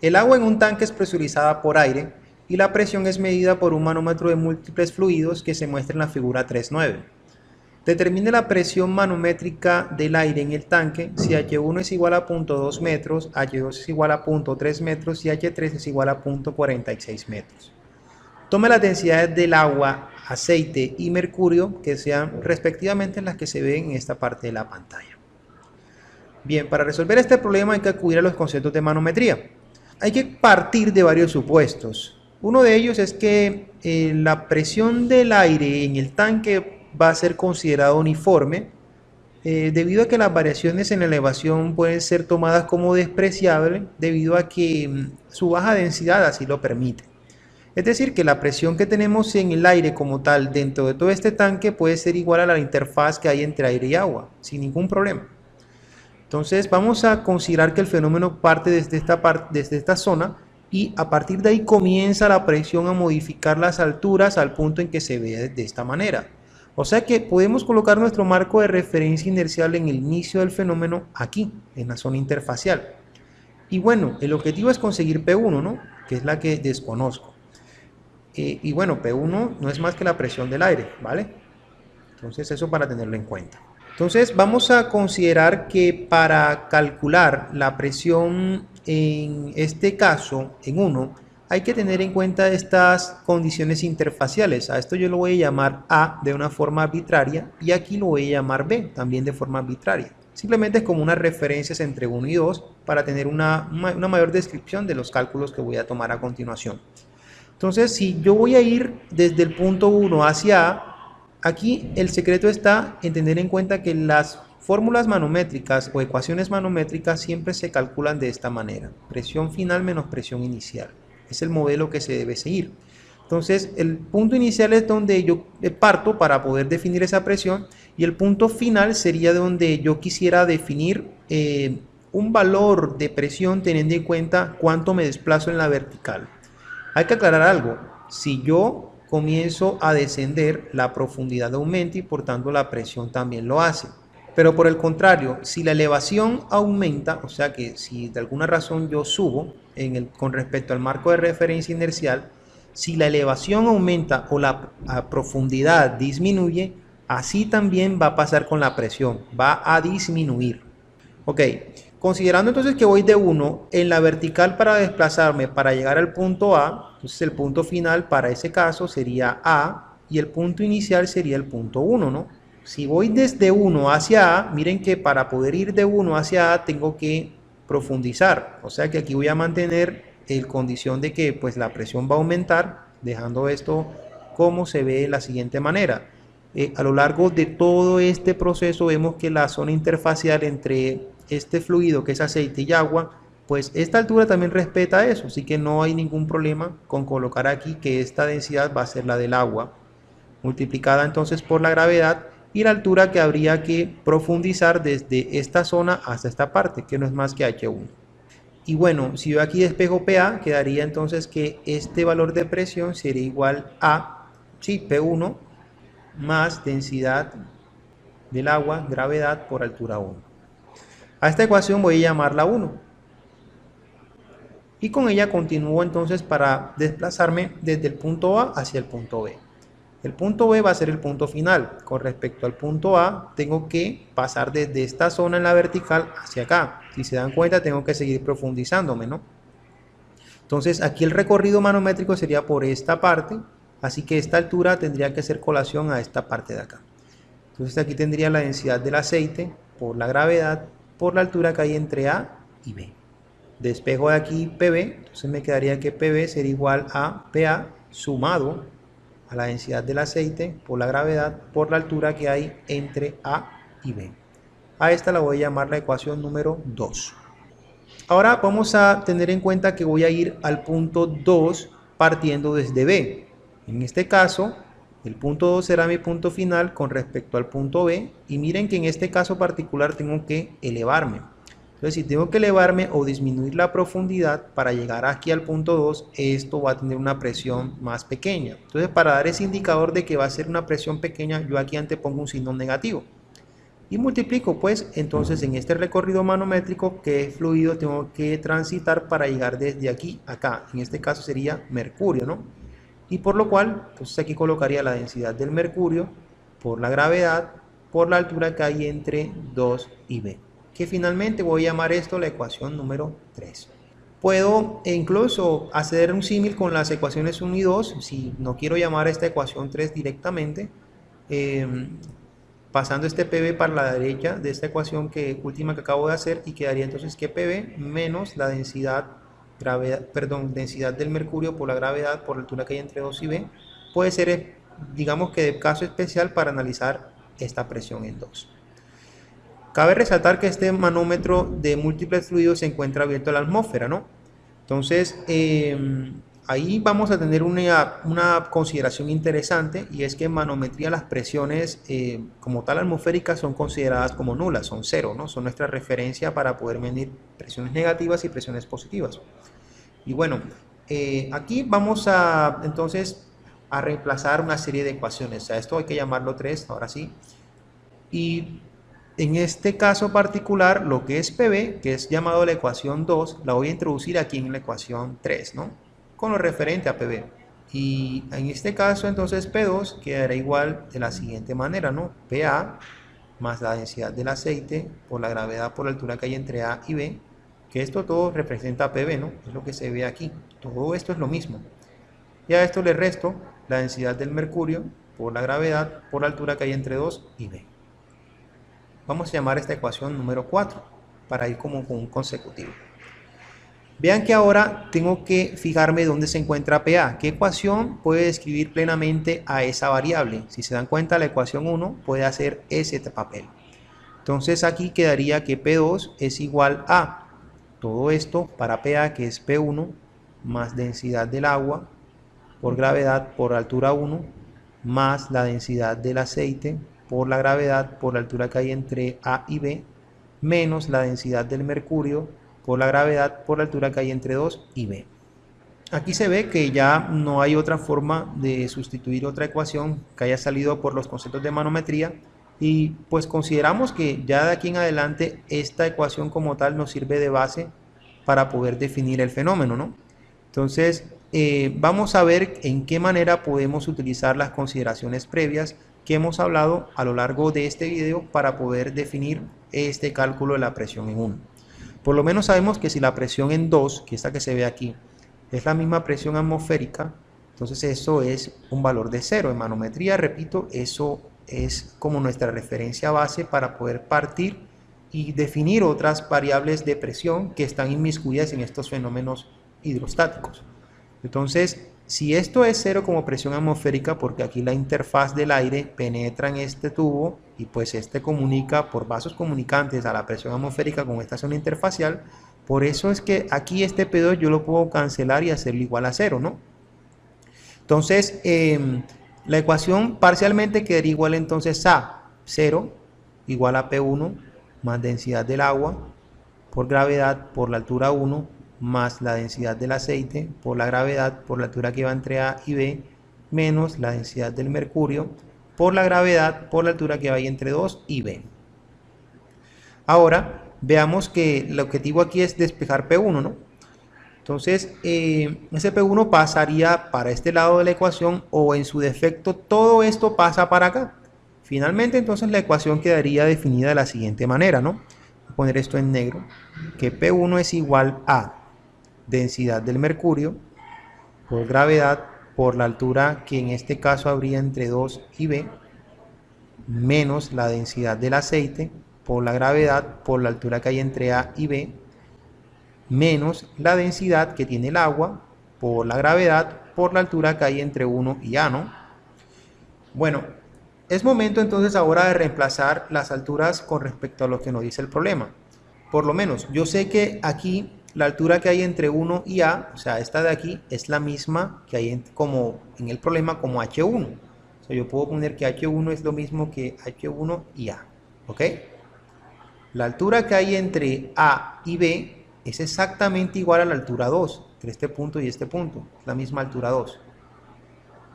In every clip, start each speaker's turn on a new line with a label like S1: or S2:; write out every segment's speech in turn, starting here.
S1: El agua en un tanque es presurizada por aire y la presión es medida por un manómetro de múltiples fluidos que se muestra en la figura 3.9. Determine la presión manométrica del aire en el tanque si H1 es igual a 0.2 metros, H2 es igual a 0.3 metros y H3 es igual a 0.46 metros. Tome las densidades del agua, aceite y mercurio que sean respectivamente las que se ven en esta parte de la pantalla. Bien, para resolver este problema hay que acudir a los conceptos de manometría. Hay que partir de varios supuestos. Uno de ellos es que la presión del aire en el tanque va a ser considerada uniforme debido a que las variaciones en la elevación pueden ser tomadas como despreciables debido a que su baja densidad así lo permite. Es decir, que la presión que tenemos en el aire como tal dentro de todo este tanque puede ser igual a la interfaz que hay entre aire y agua, sin ningún problema. Entonces vamos a considerar que el fenómeno parte desde esta zona y a partir de ahí comienza la presión a modificar las alturas al punto en que se ve de esta manera. O sea que podemos colocar nuestro marco de referencia inercial en el inicio del fenómeno aquí, en la zona interfacial. Y bueno, el objetivo es conseguir P1, ¿no? Que es la que desconozco. Y bueno, P1 no es más que la presión del aire, ¿vale? Entonces eso para tenerlo en cuenta. Entonces vamos a considerar que para calcular la presión en este caso, en 1, hay que tener en cuenta estas condiciones interfaciales. A esto yo lo voy a llamar A de una forma arbitraria y aquí lo voy a llamar B también de forma arbitraria. Simplemente es como unas referencias entre 1 y 2 para tener una mayor descripción de los cálculos que voy a tomar a continuación. Entonces, si yo voy a ir desde el punto 1 hacia A, aquí el secreto está en tener en cuenta que las fórmulas manométricas o ecuaciones manométricas siempre se calculan de esta manera. Presión final menos presión inicial. Es el modelo que se debe seguir. Entonces, el punto inicial es donde yo parto para poder definir esa presión y el punto final sería donde yo quisiera definir un valor de presión teniendo en cuenta cuánto me desplazo en la vertical. Hay que aclarar algo, si yo comienzo a descender, la profundidad aumenta y por tanto la presión también lo hace. Pero por el contrario, si la elevación aumenta, o sea que si de alguna razón yo subo con respecto al marco de referencia inercial, si la elevación aumenta o la profundidad disminuye, así también va a pasar con la presión, va a disminuir. Ok. Considerando entonces que voy de 1 en la vertical para desplazarme para llegar al punto A, entonces el punto final para ese caso sería A y el punto inicial sería el punto 1, ¿no? Si voy desde 1 hacia A, miren que para poder ir de 1 hacia A tengo que profundizar, o sea que aquí voy a mantener el condición de que pues la presión va a aumentar, dejando esto como se ve de la siguiente manera. A lo largo de todo este proceso vemos que la zona interfacial entre este fluido que es aceite y agua, pues esta altura también respeta eso, así que no hay ningún problema con colocar aquí que esta densidad va a ser la del agua, multiplicada entonces por la gravedad y la altura que habría que profundizar desde esta zona hasta esta parte, que no es más que H1. Y bueno, si yo aquí despejo PA, quedaría entonces que este valor de presión sería igual a, sí, P1 más densidad del agua, gravedad por altura 1. A esta ecuación voy a llamarla 1. Y con ella continúo entonces para desplazarme desde el punto A hacia el punto B. El punto B va a ser el punto final. Con respecto al punto A, tengo que pasar desde esta zona en la vertical hacia acá. Si se dan cuenta, tengo que seguir profundizándome, ¿no? Entonces, aquí el recorrido manométrico sería por esta parte. Así que esta altura tendría que hacer colación a esta parte de acá. Entonces, aquí tendría la densidad del aceite por la gravedad, por la altura que hay entre A y B. Despejo de aquí PB, entonces me quedaría que PB sería igual a PA sumado a la densidad del aceite por la gravedad por la altura que hay entre A y B. A esta la voy a llamar la ecuación número 2. Ahora vamos a tener en cuenta que voy a ir al punto 2 partiendo desde B. En este caso, el punto 2 será mi punto final con respecto al punto B y miren que en este caso particular tengo que elevarme. Entonces si tengo que elevarme o disminuir la profundidad para llegar aquí al punto 2, esto va a tener una presión más pequeña. Entonces para dar ese indicador de que va a ser una presión pequeña, yo aquí antepongo un signo negativo. y multiplico pues entonces en este recorrido manométrico qué fluido tengo que transitar para llegar desde aquí a acá. En este caso sería mercurio, ¿no? Y por lo cual, entonces aquí colocaría la densidad del mercurio por la gravedad por la altura que hay entre 2 y B, que finalmente voy a llamar esto la ecuación número 3. Puedo incluso hacer un símil con las ecuaciones 1 y 2, si no quiero llamar a esta ecuación 3 directamente, pasando este PV para la derecha de esta ecuación última que acabo de hacer, y quedaría entonces que PV menos la densidad, densidad del mercurio por la gravedad por la altura que hay entre 2 y B, puede ser, digamos que de caso especial para analizar esta presión en 2. Cabe resaltar que este manómetro de múltiples fluidos se encuentra abierto a la atmósfera, ¿no? Entonces, ahí vamos a tener una consideración interesante, y es que en manometría las presiones como tal atmosféricas son consideradas como nulas, son cero, ¿no? Son nuestra referencia para poder medir presiones negativas y presiones positivas. Y bueno, aquí vamos a entonces a reemplazar una serie de ecuaciones. O sea, esto hay que llamarlo 3, ahora sí. Y en este caso particular, lo que es PV, que es llamado la ecuación 2, la voy a introducir aquí en la ecuación 3, ¿no? Con lo referente a PV. Y en este caso, entonces, P2 quedará igual de la siguiente manera, ¿no? PA más la densidad del aceite por la gravedad por la altura que hay entre A y B, que esto todo representa PV, ¿no? Es lo que se ve aquí. Todo esto es lo mismo. Y a esto le resto la densidad del mercurio por la gravedad por la altura que hay entre 2 y B. Vamos a llamar esta ecuación número 4 para ir como con un consecutivo. Vean que ahora tengo que fijarme dónde se encuentra PA. ¿Qué ecuación puede describir plenamente a esa variable? Si se dan cuenta, la ecuación 1 puede hacer ese papel. Entonces aquí quedaría que P2 es igual a todo esto para PA, que es P1 más densidad del agua por gravedad por altura 1 más la densidad del aceite por la gravedad por la altura que hay entre A y B, menos la densidad del mercurio por la gravedad por la altura que hay entre 2 y B. Aquí se ve que ya no hay otra forma de sustituir otra ecuación que haya salido por los conceptos de manometría, y pues consideramos que ya de aquí en adelante esta ecuación como tal nos sirve de base para poder definir el fenómeno, ¿no? Entonces vamos a ver en qué manera podemos utilizar las consideraciones previas que hemos hablado a lo largo de este video para poder definir este cálculo de la presión en 1. Por lo menos sabemos que si la presión en 2, que esta que se ve aquí, es la misma presión atmosférica, entonces eso es un valor de 0. En manometría, repito, eso es como nuestra referencia base para poder partir y definir otras variables de presión que están inmiscuidas en estos fenómenos hidrostáticos. Entonces, si esto es 0 como presión atmosférica, porque aquí la interfaz del aire penetra en este tubo y pues este comunica por vasos comunicantes a la presión atmosférica con esta zona interfacial, por eso es que aquí este P2 yo lo puedo cancelar y hacerlo igual a 0, ¿no? Entonces, la ecuación parcialmente quedaría igual entonces a 0 igual a P1 más densidad del agua por gravedad por la altura 1 más la densidad del aceite por la gravedad por la altura que va entre A y B, menos la densidad del mercurio por la gravedad por la altura que va entre 2 y B. Ahora veamos que el objetivo aquí es despejar P1, ¿no? Entonces ese P1 pasaría para este lado de la ecuación, o en su defecto todo esto pasa para acá. Finalmente entonces la ecuación quedaría definida de la siguiente manera, ¿no? Voy a poner esto en negro, que P1 es igual a densidad del mercurio por gravedad por la altura que en este caso habría entre 2 y B, menos la densidad del aceite por la gravedad por la altura que hay entre A y B, menos la densidad que tiene el agua por la gravedad por la altura que hay entre 1 y A, ¿no? Bueno, es momento entonces ahora de reemplazar las alturas con respecto a lo que nos dice el problema. Por lo menos yo sé que aquí la altura que hay entre 1 y A, o sea, esta de aquí, es la misma que hay como en el problema como H1. O sea, yo puedo poner que H1 es lo mismo que H1 y A, ¿ok? La altura que hay entre A y B es exactamente igual a la altura 2, entre este punto y este punto, es la misma altura 2.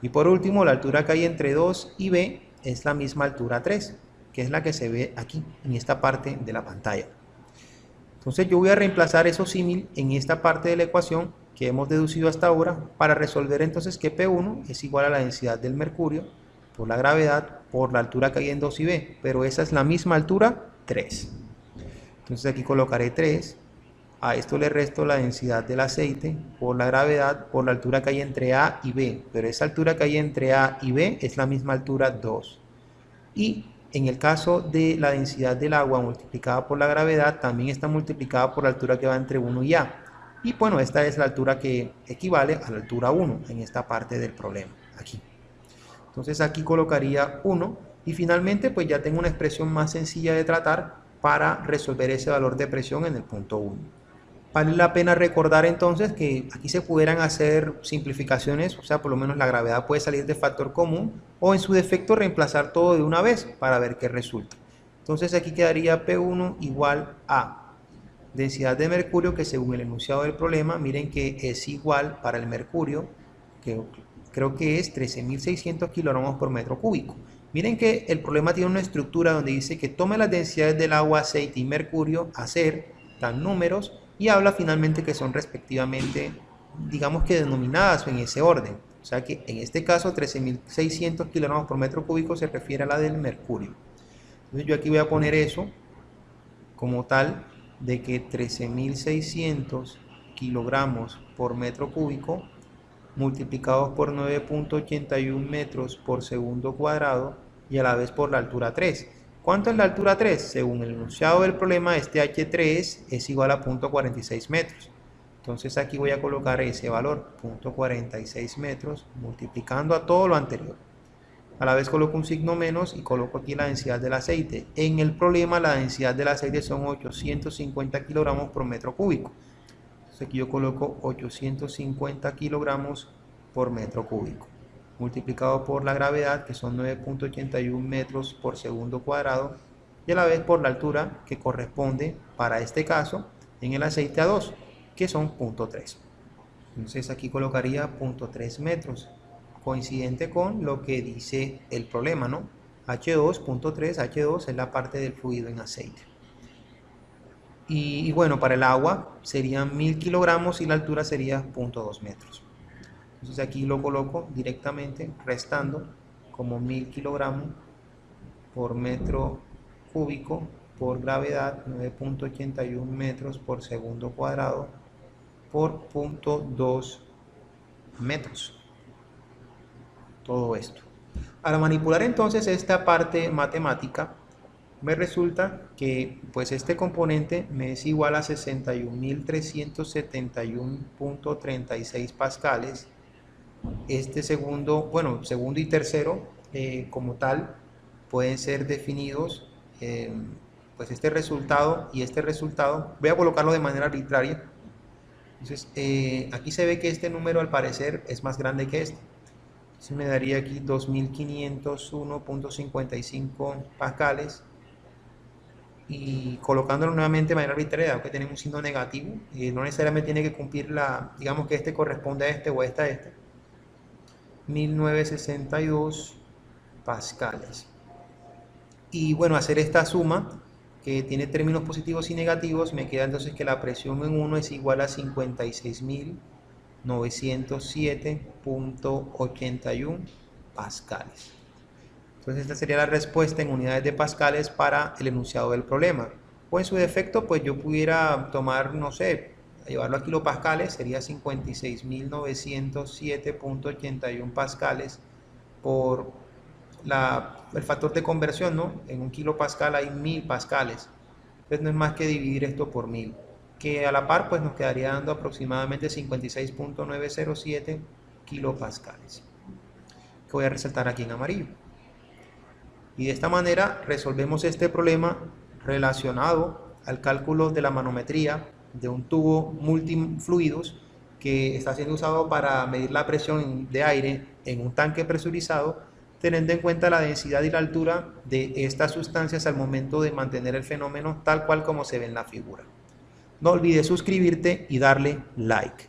S1: Y por último, la altura que hay entre 2 y B es la misma altura 3. que es la que se ve aquí, en esta parte de la pantalla. Entonces yo voy a reemplazar esos símil en esta parte de la ecuación que hemos deducido hasta ahora para resolver entonces que P1 es igual a la densidad del mercurio por la gravedad por la altura que hay en 2 y B, pero esa es la misma altura, 3. Entonces aquí colocaré 3, a esto le resto la densidad del aceite por la gravedad por la altura que hay entre A y B, pero esa altura que hay entre A y B es la misma altura, 2. Y en el caso de la densidad del agua multiplicada por la gravedad, también está multiplicada por la altura que va entre 1 y A. Y bueno, esta es la altura que equivale a la altura 1 en esta parte del problema, aquí. Entonces aquí colocaría 1 y finalmente pues ya tengo una expresión más sencilla de tratar para resolver ese valor de presión en el punto 1. Vale la pena recordar entonces que aquí se pudieran hacer simplificaciones, o sea, por lo menos la gravedad puede salir de factor común o en su defecto reemplazar todo de una vez para ver qué resulta. Entonces aquí quedaría P1 igual a densidad de mercurio, que según el enunciado del problema, miren que es igual para el mercurio, que creo que es 13.600 kilogramos por metro cúbico. Miren que el problema tiene una estructura donde dice que tome las densidades del agua, aceite y mercurio, hacer, dan números, y habla finalmente que son respectivamente, digamos que denominadas en ese orden. O sea que en este caso 13.600 kilogramos por metro cúbico se refiere a la del mercurio. Entonces yo aquí voy a poner eso como tal, de que 13.600 kilogramos por metro cúbico multiplicados por 9.81 metros por segundo cuadrado y a la vez por la altura 3. ¿Cuánto es la altura 3? Según el enunciado del problema, este H3 es igual a 0.46 metros. Entonces aquí voy a colocar ese valor, 0.46 metros, multiplicando a todo lo anterior. A la vez coloco un signo menos y coloco aquí la densidad del aceite. En el problema la densidad del aceite son 850 kilogramos por metro cúbico. Entonces aquí yo coloco 850 kilogramos por metro cúbico, multiplicado por la gravedad, que son 9.81 metros por segundo cuadrado, y a la vez por la altura que corresponde para este caso en el aceite A2, que son 0.3. Entonces aquí colocaría 0.3 metros, coincidente con lo que dice el problema, ¿no? H2, 0.3, H2 es la parte del fluido en aceite. Y bueno, para el agua serían 1000 kilogramos y la altura sería 0.2 metros. Entonces aquí lo coloco directamente restando como 1000 kilogramos por metro cúbico por gravedad, 9.81 metros por segundo cuadrado por 0.2 metros. Todo esto. Al manipular entonces esta parte matemática, me resulta que pues este componente me es igual a 61.371.36 pascales. Este segundo, bueno, segundo y tercero como tal pueden ser definidos, pues este resultado y este resultado, voy a colocarlo de manera arbitraria. Entonces aquí se ve que este número al parecer es más grande que este. Entonces me daría aquí 2501.55 pascales. Y colocándolo nuevamente de manera arbitraria, aunque tenemos un signo negativo, no necesariamente tiene que cumplir la, digamos que este corresponde a este o esta a este. 1962 pascales. Y bueno, hacer esta suma que tiene términos positivos y negativos, me queda entonces que la presión en 1 es igual a 56.907.81 pascales. Entonces esta sería la respuesta en unidades de pascales para el enunciado del problema. O en su defecto, pues yo pudiera tomar, no sé, llevarlo a kilopascales, sería 56.907.81 pascales por el factor de conversión, ¿no? En un kilopascal hay 1000 pascales. Entonces no es más que dividir esto por 1000, que a la par pues nos quedaría dando aproximadamente 56.907 kilopascales, que voy a resaltar aquí en amarillo. Y de esta manera resolvemos este problema relacionado al cálculo de la manometría de un tubo multifluidos que está siendo usado para medir la presión de aire en un tanque presurizado, teniendo en cuenta la densidad y la altura de estas sustancias al momento de mantener el fenómeno tal cual como se ve en la figura. No olvides suscribirte y darle like.